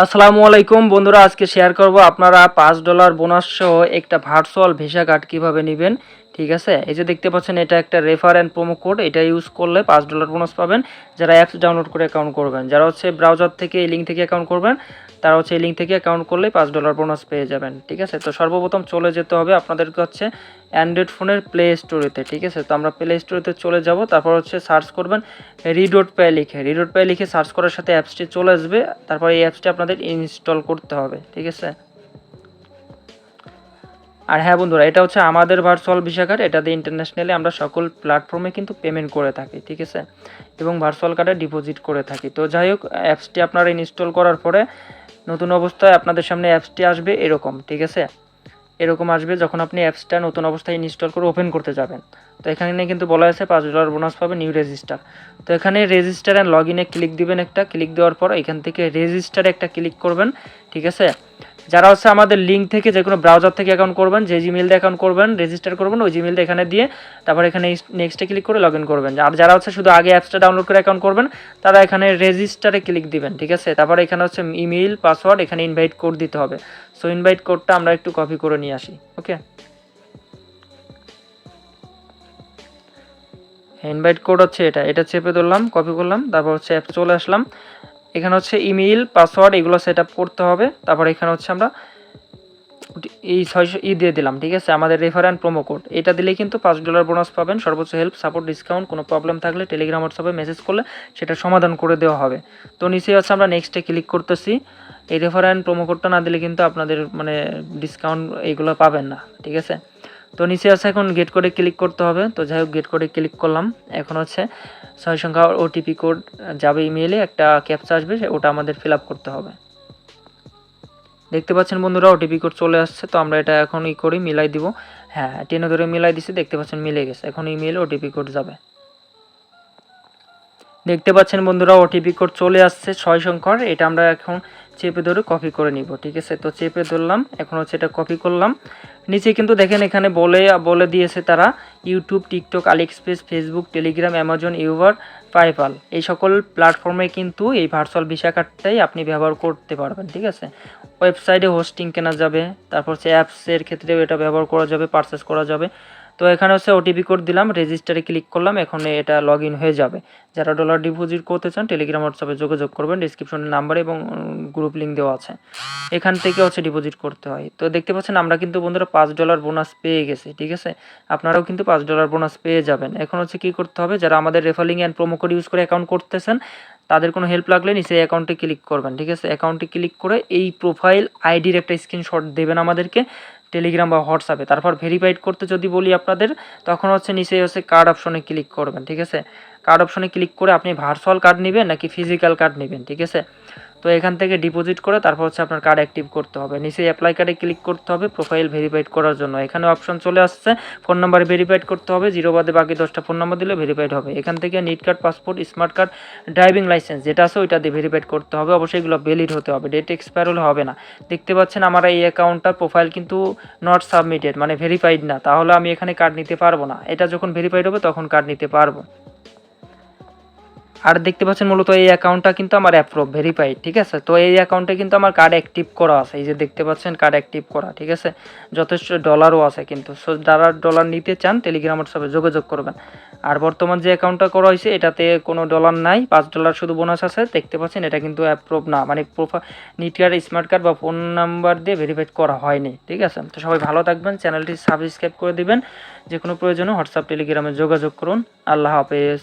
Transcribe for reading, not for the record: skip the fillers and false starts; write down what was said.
আসসালামু আলাইকুম বন্ধুরা, আজকে শেয়ার করব আপনারা $5 বোনাস সহ একটা ভার্চুয়াল ভিসা কার্ড কিভাবে নেবেন। ঠিক আছে, এই যে দেখতে পাচ্ছেন এটা একটা রেফার অ্যান্ড প্রোমো কোড, এটা ইউজ করলে $5 বোনাস পাবেন যারা অ্যাপস ডাউনলোড করে অ্যাকাউন্ট করবেন। যারা হচ্ছে ব্রাউজার থেকে এই লিঙ্ক থেকে অ্যাকাউন্ট করবেন তারা হচ্ছে এই লিঙ্ক থেকে অ্যাকাউন্ট করলে $5 বোনাস পেয়ে যাবেন। ঠিক আছে, তো সর্বপ্রথম চলে যেতে হবে আপনাদেরকে হচ্ছে অ্যান্ড্রয়েড ফোনের প্লে স্টোরেতে। ঠিক আছে, তো আমরা প্লে স্টোরেতে চলে যাব, তারপর হচ্ছে সার্চ করবেন রিডোট পে লিখে সার্চ করার সাথে অ্যাপসটি চলে আসবে। তারপর এই অ্যাপসটি আপনাদের ইনস্টল করতে হবে। ঠিক আছে, আর হ্যাঁ বন্ধুরা, এটা হচ্ছে আমাদের ভার্চুয়াল ভিসা কার্ড, এটা দিয়ে ইন্টারন্যাশনালি আমরা সকল প্ল্যাটফর্মে কিন্তু পেমেন্ট করে থাকি। ঠিক আছে, এবং ভার্চুয়াল কার্ডে ডিপোজিট করে থাকি। তো যাই হোক, অ্যাপসটি আপনারা ইনস্টল করার পরে নতুন অবস্থায় আপনাদের সামনে অ্যাপসটি আসবে এরকম। ঠিক আছে, এরকম আসবে যখন আপনি অ্যাপসটা নতুন অবস্থায় ইনস্টল করে ওপেন করতে যাবেন। তো এখানে কিন্তু বলা আছে $5 বোনাস পাবে, নিউ রেজিস্টার। তো এখানে রেজিস্টার অ্যান্ড লগ ইনে ক্লিক দিবেন, একটা ক্লিক দেওয়ার পর এখান থেকে রেজিস্টারে একটা ক্লিক করবেন। ঠিক আছে, যারা হচ্ছে আমাদের লিঙ্ক থেকে যে কোনো ব্রাউজার থেকে অ্যাকাউন্ট করবেন, যে জিমেল দিয়ে অ্যাকাউন্ট করবেন রেজিস্টার করবেন, ওই জিমেলটা এখানে দিয়ে তারপর এখানে নেক্সটে ক্লিক করে লগ ইন করবেন। আর যারা হচ্ছে শুধু আগে অ্যাপসটা ডাউনলোড করে অ্যাকাউন্ট করবেন তারা এখানে রেজিস্টারে ক্লিক দিবেন। ঠিক আছে, তারপর এখানে হচ্ছে ইমেইল পাসওয়ার্ড, এখানে ইনভাইট কোড দিতে হবে। সো ইনভাইট কোডটা আমরা একটু কপি করে নিয়ে আসি। ওকে, ইনভাইট কোড হচ্ছে এটা চেপে ধরলাম, কপি করলাম, তারপর হচ্ছে অ্যাপ চলে আসলাম। এখানে হচ্ছে ইমেইল পাসওয়ার্ড এগুলো সেট আপ করতে হবে। তারপর এখানে হচ্ছে আমরা এই 600 দিয়ে দিলাম। ঠিক আছে, আমাদের রেফারেন্স প্রোমো কোড এটা দিলেই কিন্তু $5 বোনাস পাবেন। সর্বোচ্চ হেল্প সাপোর্ট ডিসকাউন্ট, কোনো প্রবলেম থাকলে টেলিগ্রাম হোয়াটসঅ্যাপে মেসেজ করলে সেটা সমাধান করে দেওয়া হবে। তো নিচে হচ্ছে আমরা নেক্সটে ক্লিক করতেছি। এই রেফারেন্স প্রোমো কোডটা না দিলে কিন্তু আপনাদের মানে ডিসকাউন্ট এইগুলো পাবেন না। ঠিক আছে, তো নিচে আছে এখন গেট কোডে ক্লিক করতে হবে। তো যাই হোক, গেট কোডে ক্লিক করলাম। এখন হচ্ছে 6 সংখ্যা ওটিপি কোড যাবে ইমেইলে, একটা ক্যাপচা আসবে, ওটা আমাদের ফিল আপ করতে হবে। দেখতে পাচ্ছেন বন্ধুরা, ওটিপি কোড চলে আসছে। তো আমরা এটা এখন করি, মিলাই দিব। হ্যাঁ, টেনে ধরে মিলাই দিছি, দেখতে পাচ্ছেন মিলে গেছে। এখন ইমেইলে ওটিপি কোড যাবে। দেখতে পাচ্ছেন বন্ধুরা, ওটিপি কোড চলে আসছে 6 সংখ্যার, এটা আমরা এখন চেপে ধরে কপি করে নিব। ঠিক আছে, তো চেপে ধরলাম, এখন হচ্ছে এটা কপি করলাম। নিচে কিন্তু দেখেন এখানে বলে দিয়েছে তারা YouTube, TikTok, AliExpress, Facebook, Telegram, Amazon, Uber, PayPal এই সকল প্ল্যাটফর্মে কিন্তু এই ভার্চুয়াল ভিসা কার্ডটাই আপনি ব্যবহার করতে পারবেন। ঠিক আছে, ওয়েবসাইটে হোস্টিং কেনা যাবে, তারপর হচ্ছে অ্যাপসের ক্ষেত্রেও এটা ব্যবহার করা যাবে, পারচেস করা যাবে। তো এখানে হচ্ছে ওটিপি কোড দিলাম, রেজিস্টারে ক্লিক করলাম, এখন এটা লগ ইন হয়ে যাবে। যারা ডলার ডিপোজিট করতে চান টেলিগ্রাম হোয়াটসঅ্যাপে যোগাযোগ করবেন, ডিসক্রিপশনে নাম্বার এবং গ্রুপ লিঙ্ক দেওয়া আছে, এখান থেকে হচ্ছে ডিপোজিট করতে হয়। তো দেখতে পাচ্ছেন আমরা কিন্তু বন্ধুরা $5 বোনাস পেয়ে গেছি। ঠিক আছে, আপনারাও কিন্তু $5 বোনাস পেয়ে যাবেন। এখন হচ্ছে কী করতে হবে, যারা আমাদের referring and promo code use করে অ্যাকাউন্ট করতেছেন তাদের কোনো হেল্প লাগলে নিচে অ্যাকাউন্টে ক্লিক করবেন। ঠিক আছে, অ্যাকাউন্টে ক্লিক করে এই প্রোফাইল আইডির একটা স্ক্রিনশট দেবেন আমাদেরকে টেলিগ্রাম বা হোয়াটসঅ্যাপে। তারপর ভেরিফাইড করতে যদি বলি আপনাদের, তখন হচ্ছে নিচে হচ্ছে কার্ড অপশনে ক্লিক করবেন। ঠিক আছে, কার্ড অপশনে ক্লিক করে আপনি ভার্চুয়াল কার্ড নেবেন নাকি ফিজিক্যাল কার্ড নেবেন। ঠিক আছে, তো এখান থেকে ডিপোজিট করে তারপর হচ্ছে আপনার কার্ড অ্যাক্টিভ করতে হবে। নিচে অ্যাপ্লাই কার্ডে ক্লিক করতে হবে প্রোফাইল ভেরিফাইড করার জন্য। এখানে অপশন চলে আসছে ফোন নাম্বার ভেরিফাইড করতে হবে, 0 বাদে বাকি 10টা ফোন নাম্বার দিলে ভেরিফাইড হবে। এখান থেকে নিট card, passport, smart card, driving license যেটা আছে ওইটা দিয়ে ভেরিফাইড করতে হবে। অবশ্যই এগুলো ভ্যালিড হতে হবে, ডেট এক্সপায়ার হলে হবে না। দেখতে পাচ্ছেন আমার এই অ্যাকাউন্টটার প্রোফাইল কিন্তু নট সাবমিটেড, মানে ভেরিফাইড না, তাহলে আমি এখানে কার্ড নিতে পারবো না। এটা যখন ভেরিফাইড হবে তখন কার্ড নিতে পারবো। আর দেখতে পাচ্ছেন মূলত এই অ্যাকাউন্টটা কিন্তু আমার অ্যাপ্রুভ ভেরিফাইড। ঠিক আছে, তো এই অ্যাকাউন্টে কিন্তু আমার কার্ড অ্যাক্টিভ করা আছে, এই যে দেখতে পাচ্ছেন কার্ড অ্যাক্টিভ করা। ঠিক আছে, যথেষ্ট ডলারও আছে কিন্তু। সো যারা ডলার নিতে চান টেলিগ্রাম হোয়াটসঅ্যাপে যোগাযোগ করবেন। আর বর্তমান যে অ্যাকাউন্টটা করা হয়েছে এটাতে কোনো ডলার নাই, $5 শুধু বোনাস আছে। দেখতে পাচ্ছেন এটা কিন্তু অ্যাপ্রুভ না, মানে নিট কার্ড, স্মার্ট কার্ড বা ফোন নাম্বার দিয়ে ভেরিফাইড করা হয়নি। ঠিক আছে, তো সবাই ভালো থাকবেন, চ্যানেলটি সাবস্ক্রাইব করে দিবেন। যে কোনো প্রয়োজনে হোয়াটসঅ্যাপ টেলিগ্রামে যোগাযোগ করুন। আল্লাহ হাফেজ।